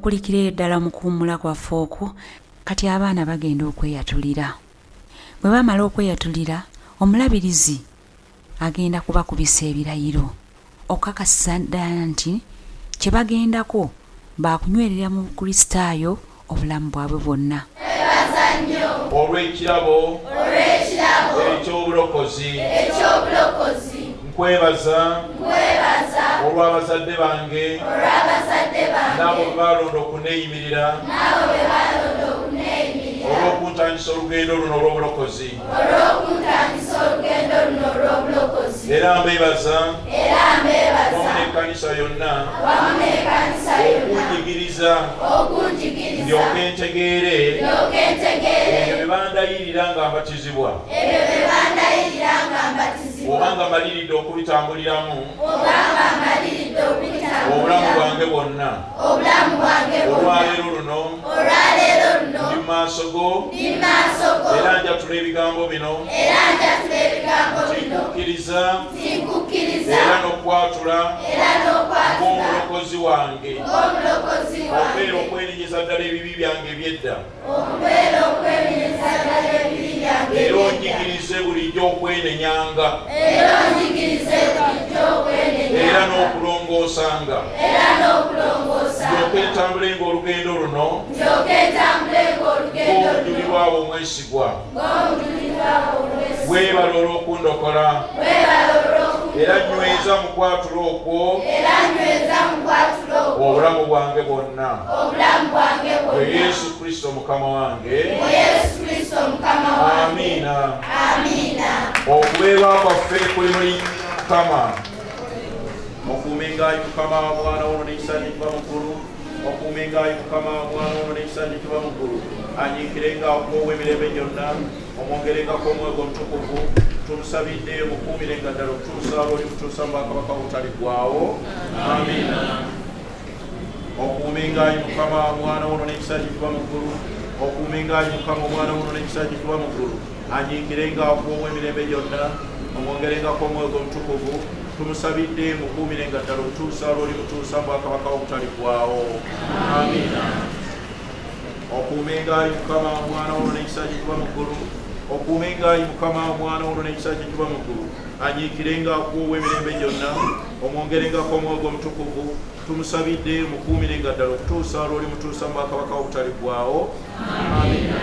mukulikira ddala mu kuwummula kwaffe okwo. Kati abaana bagenda okweyatulira. Bwe bamala okweyatulira, omulabirizi agenda kubakubisa ebirayiro okukakasa ddala nti kye bagendako baakunywerera mu Kristaayo obulamu bwabwe bwonna. Olw'ekirabo eky'obulokozi nkwebaza olw'abazadde bange n'abo bwe balonda okuneeyimirira olw'okuntandisa olugendo luno olw'obulokozi era mbeebaza wamu n'ekkanisa yonna okunjigiriza ndyoke ntegeere ebyo bye bandayirira nga mbatizibwa obanga maliridde okubitambuliramu obulamu bwange bwonna. Olwaleero luno ndi mu maaso go era njatula ebigambo bino tinkukkiriza era n'okwatula ng'omulokozi wange obeera okwenenyeza ddala ebibi byange eby'edda era onjigirize bulijjo okwenenyanga era n'okulongoosanga ndyoke ntambulenga olugendo luno ng'omujulirwawo omwesigwa. Weebala olw'okundokola era nyweza mu kwatula okwo obulamu bwange bwonna. Bwe Yesu Kristo Mukama wange. Amiina. Okubeerwa kwaffe kuli muli Mukama. Okuumengayo Mukama Mwana wono n'ekisa kiba mukulu. Okuumengayo Mukama Mwana wono n'ekisa kiba mukulu. Anyiikirenga okuwa emirembe gyonna. Omwongerengako omwoyo omutukuvu. Tumusabidde mukuumirenga ddala okutuusa lw'olimutuusa mu bwakabaka obutaligwawo. Amiina. Okuumengayo Mukama Mwana wono n'ekisa kiba mukulu. Okuumengayo Mukama Omwana wono n'ekisa kiba mukulu. Anyiikirenga okuwa emirembe gyonna. Omwongerengako omwoyo omutukuvu. Tumusabidde mukuumirenga ddala okutuusa lw'olimutuusa mu bwakabaka obutaligwawo. Amiina. Okuumengayo Mukama Mwana wono n'ekisa kiba mukulu. Okuumengayo Mukama Mwana wono n'ekisa kiba mukulu. Anyiikirenga okuwa emirembe gyonna. Omwongerengako omwoyo omutukuvu. Tumusabidde mukuumirenga ddala okutuusa lw'olimutuusa mu bwakabaka obutaligwawo. Amiina.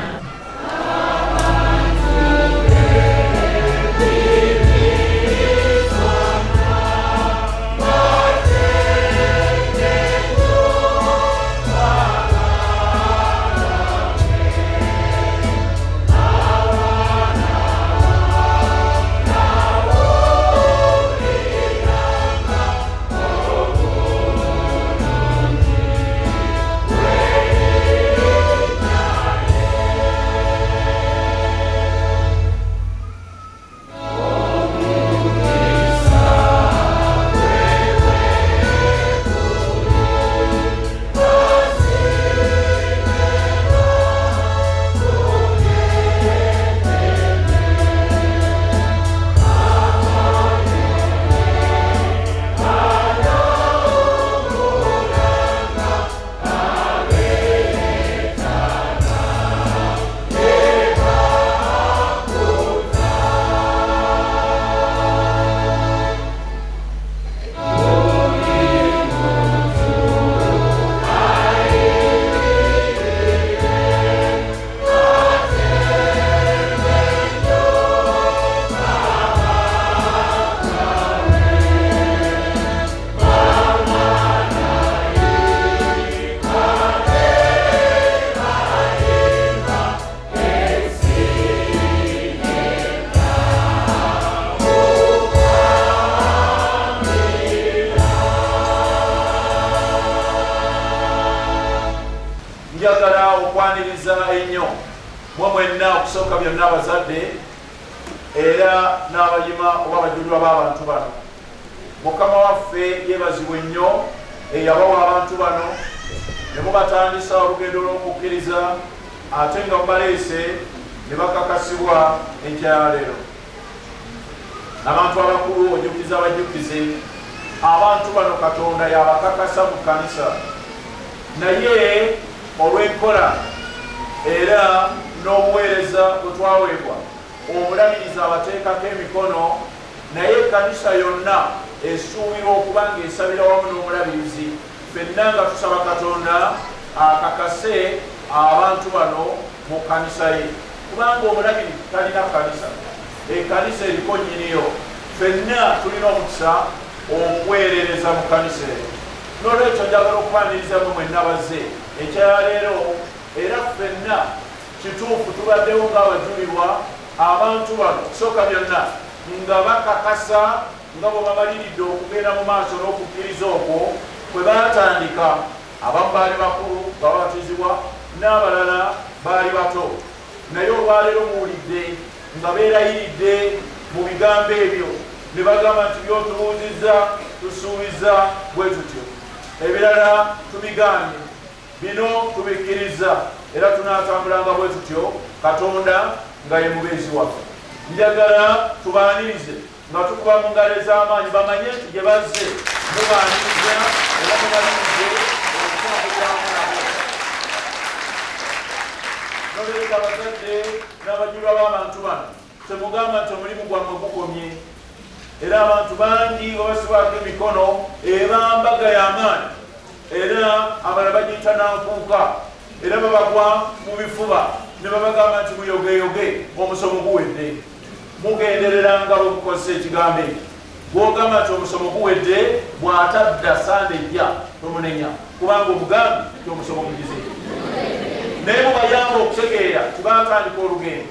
Njagala okwaniriza ennyo mwe mwenna okusooka byonna abazadde era n'abayima oba abajulirwa b'abantu bano. Mukama waffe yeebazibwe nnyo eyabawa abantu bano ne mubatandisa olugendo lw'okukkiriza ate nga mubaleese ne bakakasibwa enkya ya leero. Abantu abakulu ojjukiza abajjukize abantu bano Katonda yabakakasa mu kkanisa naye olw'enkola era n'obuweereza bwe twaweebwa omulabirizi abateekako emikono, naye ekkanisa yonna esuubirwa okuba ng'esabira wamu n'omulabirizi. Ffenna nga tusaba Katonda akakase abantu bano mu kkanisa ye, kubanga omulabirizi talina kkanisa, ekkanisa eriko nnyiniyo. Ffenna tulina omukisa okuweerereza mu kkanisa eyo. N'olwekyo njagala okubanirizamu mwenna bazze ekyaleero, era ffenna kituufu tubaddewo ng'abajulirwa abantu bano kusooka byonna nga bakakasa nga bwe babaliridde okugenda mu maaso n'okukkiriza okwo kwe baatandika. Abamu baali bakulu nga babatizibwa, n'abalala baali bato, naye olwaleero muwulidde nga beerayiridde mu bigambo ebyo ne bagamba nti byotubuuzizza tusuubiza bwe tutyo, ebirala tubigaanye, bino tubikkiriza, era tunaatambulanga bwe tutyo, Katonda nga ye mubeezi waffe. Njagala tubaanirize nga tukuba mu ngalo ez'amaanyi, bamanye nti gye bazze mubaaniriza era mubalirize okutambuliramu nabo. Noleeta abazadde n'abajulirwa b'abantu bano, temugamba nti omulimu gwammwe gukomye, era abantu bangi babasibako emikono ebambaga y'amaanyi, era abalala bagiyita nankuuka, era babagwa mu bifuba ne babagamba nti muyogeyoge, omusomo guwedde. Mugendereranga bwe mukozesa ekigambo ekyo. Gw'ogamba nti omusomo guwedde, bw'atadda sande ejja tomunenya, kubanga omugambi nti omusomo gugize. Naye mubayamba okutegeera tibatandika olugendo,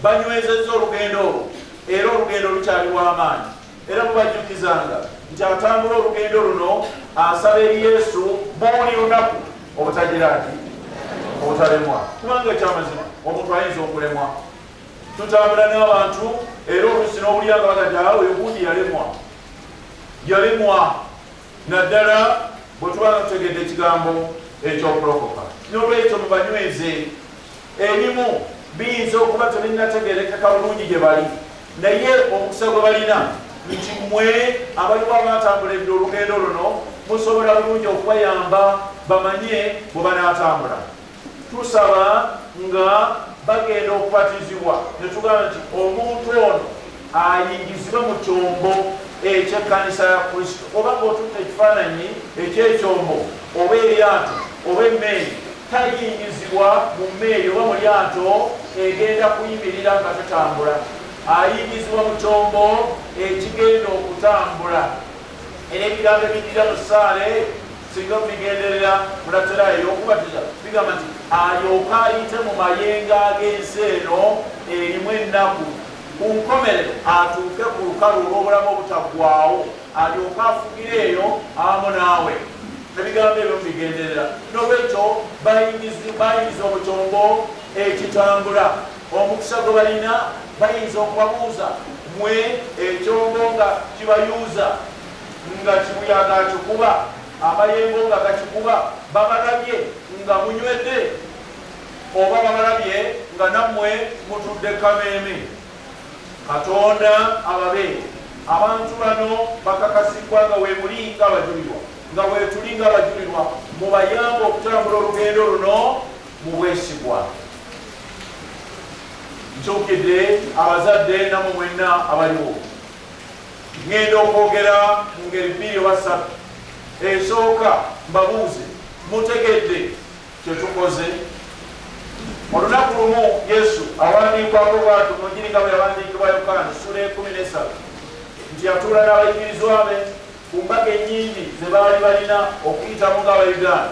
banywezezza olugendo olwo, era olugendo lukyali lw'amaanyi. Era mubajjukizanga nti atambula olugendo luno asaba eri Yesu buli lunaku obutagira nti obutalemwa, kubanga ekyamazima omuntu ayinza okulemwa. Tutambula n'abantu era oluusi n'obulyanga bagati awo ogundi yalemwa naddala bwe tubanga tutegedde ekigambo ekyokulokoka. N'olwekyo mubanyweze, ebimu biyinza okuba tebinnategeerekeka bulungi gye bali, naye omukisa gwe balina nti mmwe abaliwo abatambuledde olugendo luno musobola bulungi okubayamba bamanye bwe banaatambula. Tusaba nga bagenda okubatizibwa ne tugamba nti omuntu ono ayingizibwe mu kyombo eky'ekkanisa ya Kristo, oba ng'otutte ekifaananyi eky'ekyombo oba eryato oba emmeeri, tayingizibwa mu mmeeri oba mu lyato egenda kuyimirira nga tutambula, ayingizibwa mu kyombo ekigenda okutambula. Era ebigambo ebidira mu ssaala singa mubigenderera mulatera ey'okubatiza bigamba nti alyoke ayite mu mayengo ag'ensi eno erimu ennaku, ku nkomerero atuuke ku lukalu olw'obulamu obutaggwaawo, alyoke afugire eyo awamu naawe. Ebigambo ebyo mubigenderera. N'olwekyo bayingiza mu kyombo ekitambula. Omukisa gwe balina bayinza okubabuuza, mwe ekyombo nga kibayuuza nga kibuyaga akikuba, amayengo nga gakikuba, babalabye nga munywedde oba babalabye nga nammwe mutudde kameeme. Katonda ababeere. Abantu bano bakakasibbwa nga weemuli ng'abajulirwa, nga weetuli ng'abajulirwa, mubayamba okutambula olugendo luno mu bwesigwa. Nkyukidde abazadde namwe mwenna abaliwo, ngenda okwogera mu ngeri 2 oba 3. Esooka mbabuuze, mutegedde kye tukoze? Olunaku lumu Yesu awandiikwako bw'atyo mu Njiri nga bwe yawandiikibwa Yokaana ssula 13 nti yatuula n'abayigirizwa be ku mbaga ennyingi ze baali balina okuyitamu ng'Abayudaaya.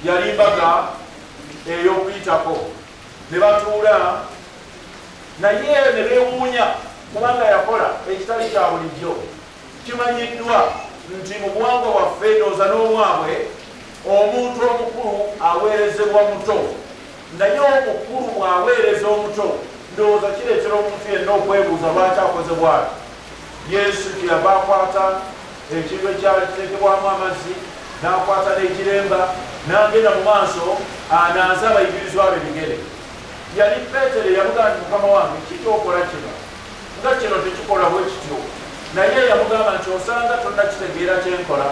Yali mbaga ey'okuyitako, ne batuula naye ne beewuunya kubanga yakola ekitali kya bulijjo. Kimanyiddwa nti mu buwangwa bwaffe ndowooza n'omwabwe omuntu omukulu aweerezebwa muto, naye omukulu bw'aweereza omuto ndowooza kireetera omuntu yenna okwebuuza lwaki akoze bw'atyo. Yesu kyeyava akwata ekintu ekyali kiteekebwamu amazzi, n'akwata n'ekiremba, n'agenda mu maaso anaaze abayigirizwa be bigere. Yali Peetero yamugamba nti mukama wange kikyokola kino, nga kino tekikola bwe kityo. Naye yamugamba nti osanga tonnakitegeera kyenkola,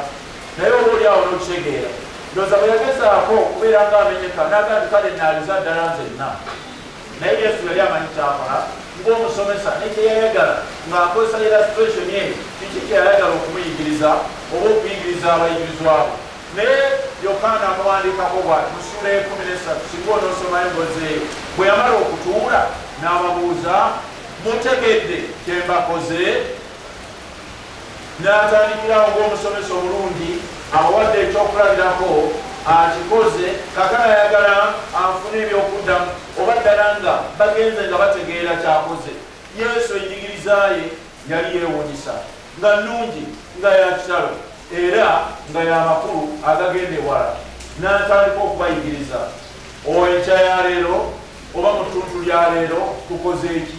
naye oba oli awo n'okitegeera. ndoza bwe yagezaako okubeera ng'amenyeka n'agamba kale naaliza ddala nzenna naye yesu yali amanyi kyakola ng'omusomesa nekyeyayagala ng'akozesa illustration ye kiki kyeyayagala okumuyigiriza oba okuyigiriza abayigirizwabo naye yokaana amuwandiikako bwati mu ssuula 13 singa onoosomayo ngoze bwe yamala okutuula n'ababuuza mutegedde kyembakoze n'atandikirawo ng'omusomesa omulungi abawadde ekyokulabirako akikoze kakana ayagala anfune ebyokuddamu oba ddala nga bagenze nga bategeera kyakoze yesu enjigiriza ye yali yeewunyisa nga nnungi nga yakitalo era nga yamakulu agagenda ewala n'atandika okubayigiriza enkya ya leero oba mu ttuntu lya leero tukoze eki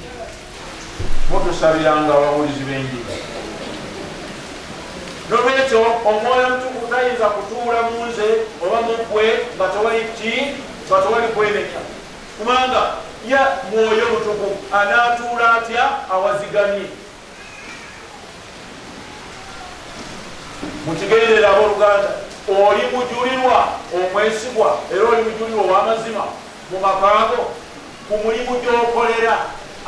mutusabiranga ababuulizi b'enjiri nolwekyo omwoyo omutukuvu tayinza kutuula mu nze oba mu ggwe nga tewali ki nga tewali kwenenya kubanga ya mwoyo omutukuvu anaatuula atya awazigamye mukigenderera abooluganda oli mujulirwa omwesigwa era oli mujulirwa ow'amazima mu makaago ku mulimu gy'okolera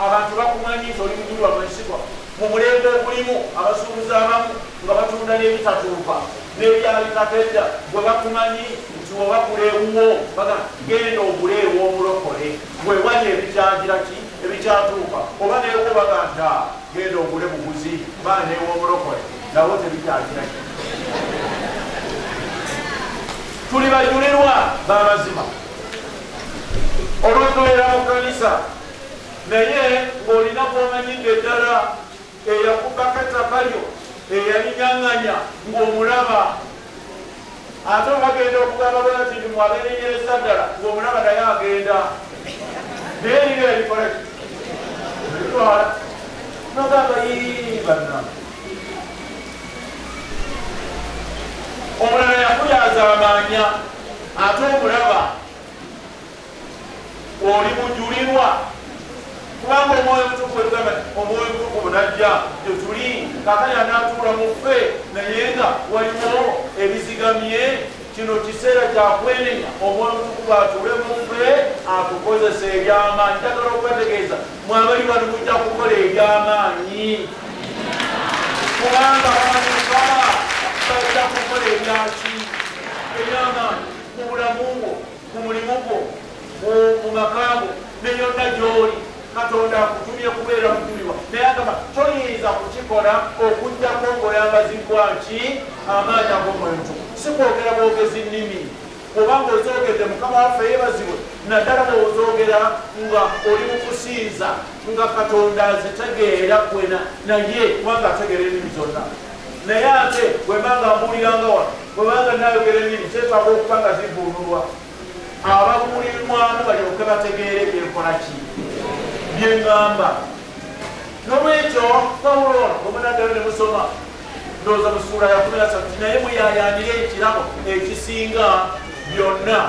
abantu bakumanyi nti oli mujulirwa mwesigwa mu mulembe ogulimu abasuubuzi abamu nga batunda n'ebitatuuka n'ebyabitakedda bwe bakumanyi nti oba kuleewuwo baga genda oguleewo omulokole bwe wali ebikyagira ki ebikyatuuka oba neewo baganda genda ogule buguzi baa neewo omulokole nawo tebikyagira ki tuli bajulirwa b'amazima olwotubeera mu kanisa naye ng'olina kwomanyidde eddala eyakubako ettaka lyo eyalinyang'anya ng'omulaba ate bagenda okugamba bwati nti mwabeerenyereza ddala ng'omulaba naye agenda naye eriro erikola eritwala nogamba banna omulala yakuyaza amaanya ate omulaba oli mujulirwa kubanga omwoyo omutukuvu egamba omwoyo omutukuvu najja gyetuli kakanya anaatuula mu ffe naye nga waliwo ebizigamye kino kiseera kyakwenenya omwoyo omutukuvu atuule mu ffe atukozesa ebyamaanyi njagala okwetegeeza mwabali wano mujja kukola ebyamaanyi kubanga bamukama bajja kukola ebyaki ebyamaanyi mu bulamu bwo mu mulimu gwo mu makaago ne yonna gy'oli katonda akutumye kubeera mujulirwa naye agamba toyinza kukikola okujjako ng'oyambazibwa nki amaanyi ag'omwoyo omutukuvu si kwogera bwogezi nnimi obanga ozoogedde mukama waffe yeebazibwe naddala bw'ozoogera nga oli mu kusinza nga katonda azitegeera kwena naye kubanga ategeera ennimi zonna naye ate bwembanga mbuuliranga wano bwebanga nayogera ennimi kyetaaga okuba nga zivuunulwa ababuulirwamu balyoke bategeere byenkola ki byeŋŋamba nolwekyo pawulo ono omunaddala ne musoma ndowooza mu ssuula ya 13 naye muyayaanire ekirabo ekisinga byonna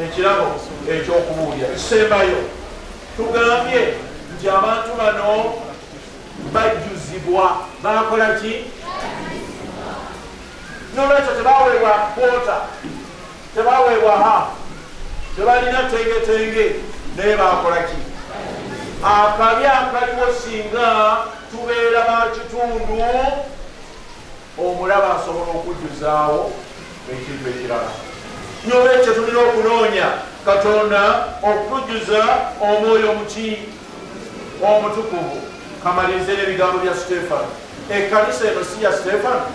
ekirabo ekyokubuulira ekisembayo tugambye nti abantu bano bajjuzibwa bakola ki nolwekyo tebaweebwa kwota tebaweebwa hafu tebalina tengetenge naye bakola ki akabi akaliwo singa tubeera bakitundu omulaba asobola okujjuzaawo ekintu ekirala nolwekyo tulina okunoonya katonda okutujjuza omwoyo omuki omutukuvu kamalirize n'ebigambo bya Siteefano ekkanisa eno si ya Siteefano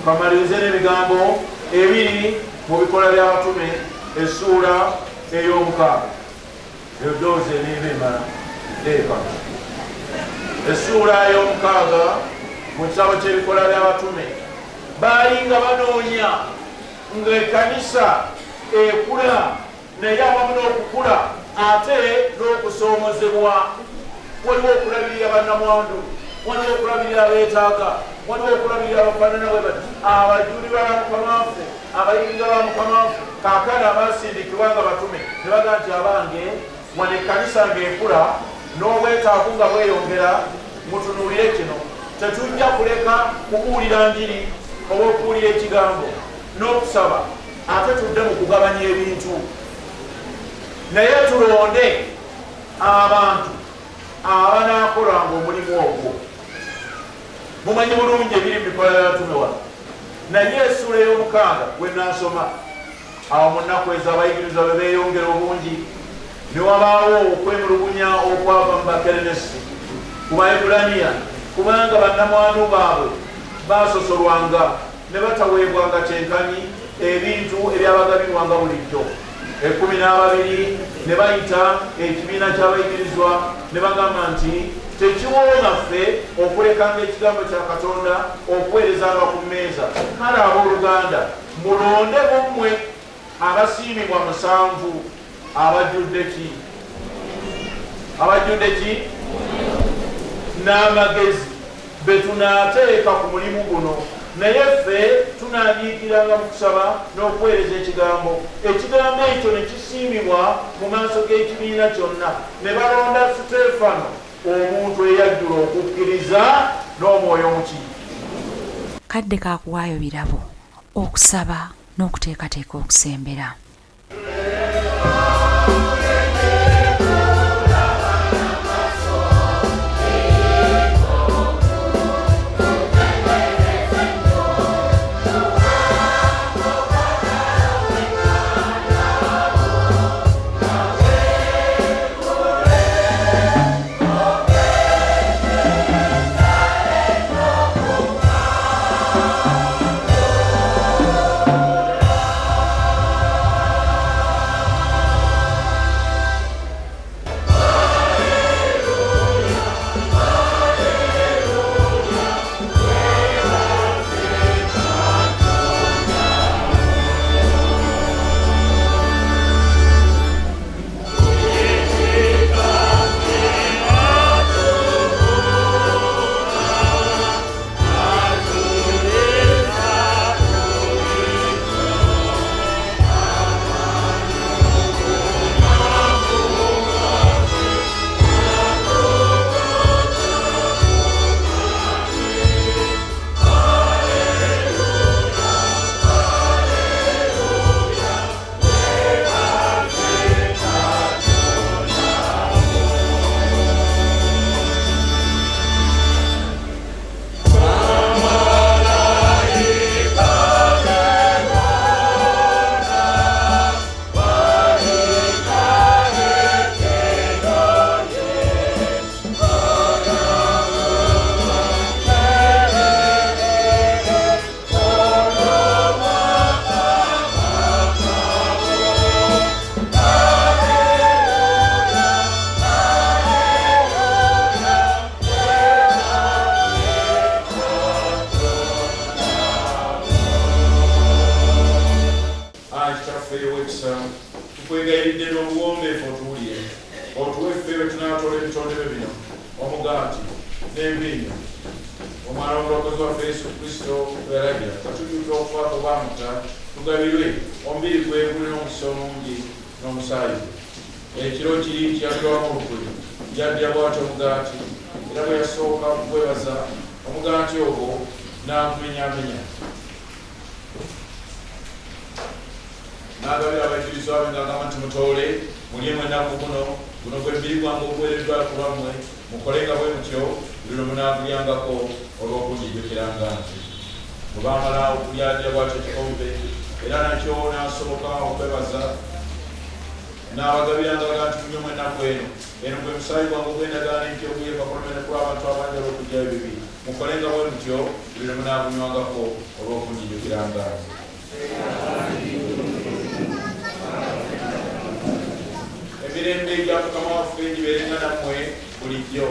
kamalirize n'ebigambo ebiri mu bikola by'abatume essuula ey'omukaaga eddoozi eniiba emala leeka essuula ey'omukaaga mu kitabo ky'ebikola by'abatume baali nga banoonya ng'ekkanisa ekula naye awamu n'okukula ate n'okusoomozebwa waliwo okulabirira bannamwandu waliwo okulabirira abeetaaga waliwo okulabirira abafaanana bwe bati abajulirwa ba mukama waffe abayinza ba mukama waffe kaakano abasindikibwa nga batume ne baga nti abange wano ekkanisa ng'ekula n'obwetaavu nga bweyongera mutunuulire kino tetujja kuleka kubuulira njiri oba okuwulira ekigambo n'okusaba ate tudde mu kugabanya ebintu naye tulonde abantu abanaakolanga omulimu ogwo. Mumanyi bulungi ebiri mu mikola y'abatume wano, naye essula ey'omukaaga gwe naasoma awo mu nnaku ezo abayigirizwa be beeyongera obungi, ne wabaawo okwemulugunya okwava mu bakerenesi ku baebulaniya, kubanga bannamwandu baabwe baasosolwanga ne bataweebwanga kyenkanyi ebintu ebyabagabirwanga bulijjo. 12 ne bayita ekibiina ky'abayigirizwa ne bagamba nti tekiwooma ffe okulekanga ekigambo kya Katonda okuweerezanga ku mmeeza. Kale abooluganda, mulonde bummwe abasiimibwa 7 abajjudde ki n'amagezi be tunaateeka ku mulimu guno, naye ffe tunanyiikiranga mu kusaba n'okuweereza ekigambo. Ekigambo ekyo ne kisiimibwa mu maaso g'ekibiina kyonna, ne balonda Siteefano, omuntu eyajjula okukkiriza n'omwoyo muki. Kadde kaakuwaayo birabo okusaba n'okuteekateeka okusembera. tukwegayiridde n'obuwombeefu otuwulire, otuwe ffe bwe tunaatoola ebitondebe bino, omugaati n'envinnyo, omwana w'omulokozi waffe Yesu Kristo bwe yalagira, katujjuke okufaako bwamuta, tugabirwe omubiri gwe guli n'omukisa omungi n'omusaayi gwe. Ekiro kiri kyagirwamu olukuli, yaddira bw'ati omugaati, era bwe yasooka kukwebaza omugaati ogwo n'agumenyaamenya. N'agabira abayigirizwa be ng'agamba nti mutoole mulyemu ennaku guno gwe mubiri gwange oguweereddwa ku lwammwe, mukolenga bwe mutyo buli lwe munaagulyangako olw'okunjijjukiranga nze. Bwe baamala okulyadira bw'atyo ekikompe, era nakyo n'asoboka okwebaza n'abagabiranga baga nti munywe ennaku eno gwe musaayi gwange ogw'endagaano empya oguyeka kulumene kw'abantu abanjala okuggyayo ebibi, mukolenga bwe mutyo buli lwe munaagunywangako olw'okunjijjukiranga nze. Emirembe gya Mukama waffe gibeerenga nammwe bulijjo.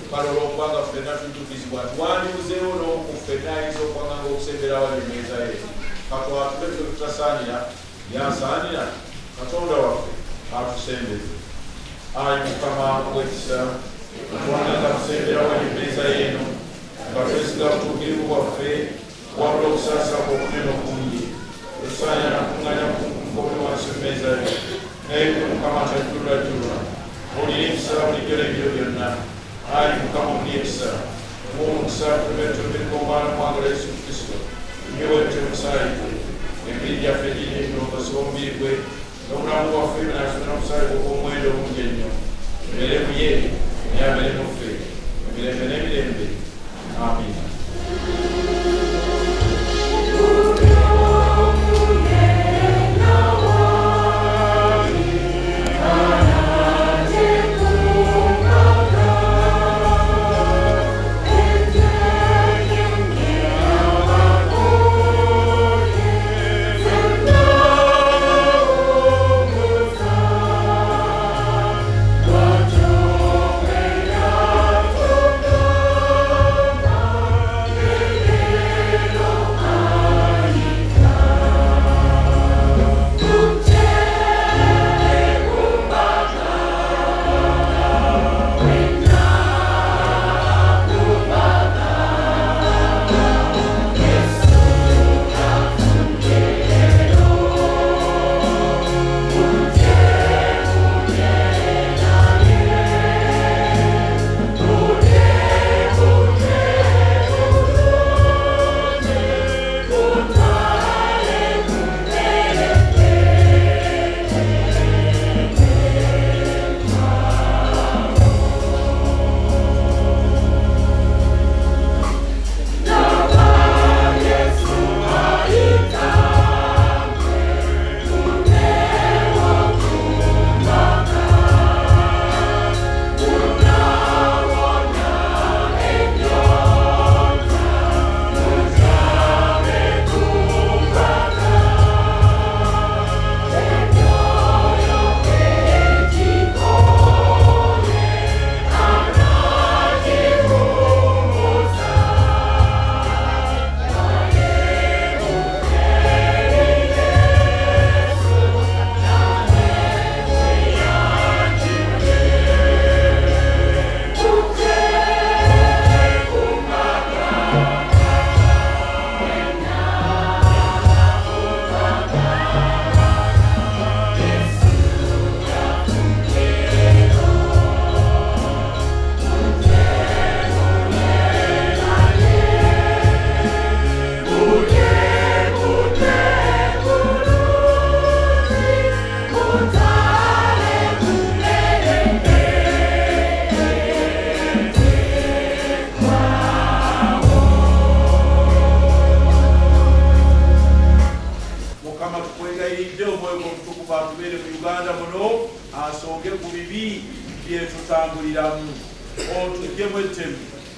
Kale olw'okubanga ffenna tujjukizibwa nti wandibuzeewo n'oku ffenna ayinza okwaganga okusembera awali emmeeza ye, katwatule ffe tutasaanira byasaanira Katonda waffe atusembeze. Ayi Mukama w'ekisa, twaganga tusembera awali emmeeza y'eno nga twesiga butuukirivu bwaffe wabula okusaasaako okunene okungi, tusaanira nakuŋŋanya obubi wansi mmeeza yo, naye gwe Mukama tajjulwajjulwa, owulira ekisa bulijjo n'ebiro byonna. Ayi Mukama omuli ekisa, muwa omukisa tuleme tulumiriza omwana omwagala Yesu Kristo, nyowe ntyo omusaayi gwe n'obwesigibwe n'obulamu bwaffe n'asomera okusale okw'omwendo omungi ennyo emiremu ye naye abere muffe emirembe n'emirembe amina.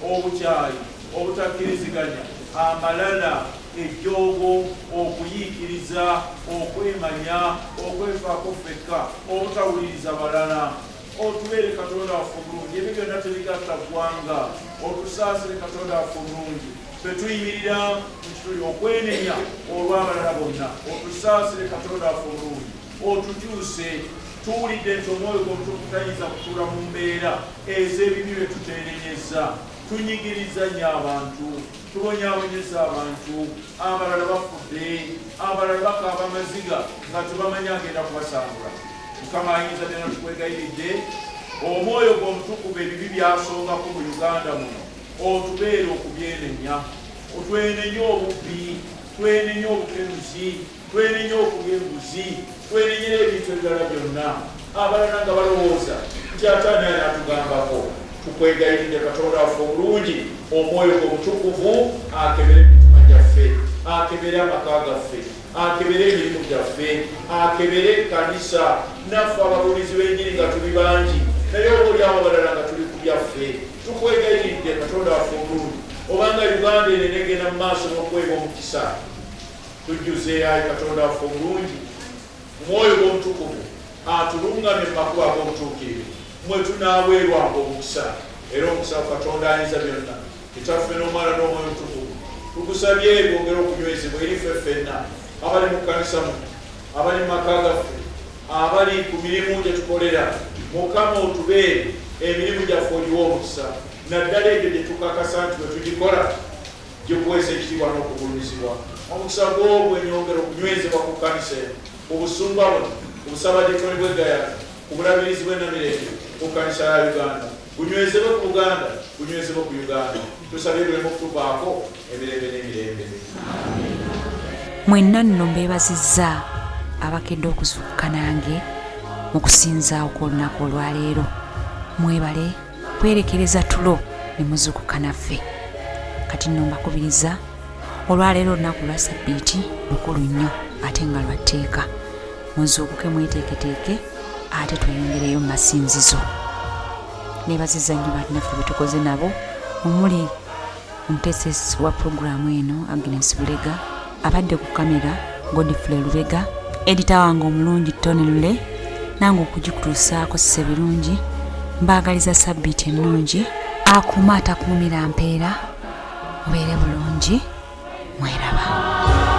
Obukyayi, obutakkiriziganya, amalala, ejjoogo, okuyiikiriza, okwemanya, okwefaako ffekka, obutawuliriza balala. Otubeere Katonda waffe omulungi, ebyo byonna tebigatta ggwanga. Otusaasire Katonda waffe omulungi, ffe tuyimirira mu kituli okwenenya olw'abalala bonna. Otusaasire Katonda waffe omulungi, otukyuse. Tuwulidde nti omwoyo gw'omutukuvu tayinza kutuula mu mbeera ez'ebibi bye tuteerenyezza. Tunyigiriza nnyo abantu, tubonyaabonyeza abantu, abalala bafudde, abalala bakaaba amaziga nga tebamanyi agenda kubasangula. Mukama ayinza ddala tukwegayiridde, omwoyo gw'omutukuvu ebibi byasongako mu Uganda muno, otubeere okubyenenya, otwenenye obubbi, twenenye obukeruzi, twenenye okulya enguzi, twenenye ebintu ebirala byonna. Abalala nga balowooza nti ate ani atugambako. Tukwegayiridde Katonda waffe omulungi, omwoyo gw'omutukuvu akebere emitima gyaffe, akebere amaka gaffe, akebere emirimu gyaffe, akebere ekkanisa, naffe ababuulizi b'enjiri nga tuli bangi, naye oboolyawo abalala nga tuli ku byaffe. Tukwegayiridde Katonda waffe omulungi, obanga Uganda eno negenda mu maaso n'okuweebwa omukisa, tujjuze ayi Katonda waffe omulungi, omwoyo gw'omutukuvu atulungamye mu makubo ag'obutuukirivu, mwe tunaaweerwanga omukisa. Era omukisa Katonda ayinza byonna, Kitaffe n'Omwana n'Omwoyo Omutukuvu, tugusabye gwongere okunywezebwa eri ffe ffenna abali mu kkanisa muno, abali mu maka gaffe, abali ku mirimu gye tukolera. Mukama otubeere emirimu gyaffe oliwo omukisa, naddala egyo gye tukakasa nti bwe tugikola gikuweesa ekitiibwa n'okugulumizibwa. Omukisa gw'ogwo enyongera okunywezebwa ku kkanisa eno, obusumba buno, obusabadikoni bw'Egayana, obulabirizi bw'Enamirembe ku kkanisa ya Uganda, bunywezebwe ku Buganda, bunywezebwe ku Uganda. Tusabye bulemu okutuvaako emirembe n'emirembe. Mwenna nno mbeebazizza abakedde okuzuukuka nange mu kusinzaawo kw'olunaku olwaleero. Mwebale kwerekereza tulo ne muzuukuka naffe. Kati nno mbakubiriza, olwaleero olunaku lwa Ssabbiiti lukulu nnyo ate nga lwa tteeka. Muzuukuke mweteeketeeke ate tweyongereyo mu masinzizo. Neebaziza nnyo bannaffe be tukoze nabo, omuli omuteesesi wa pulogulaamu eno Agnes Bulega, abadde ku kamera Godfrey Lubega, edita wange omulungi Tony Lule, nange okugikutuusaako Ssise Birungi. Mbaagaliza Ssabbiiti ennungi, akuuma atakuumira mpeera. Mubeere bulungi, mweraba.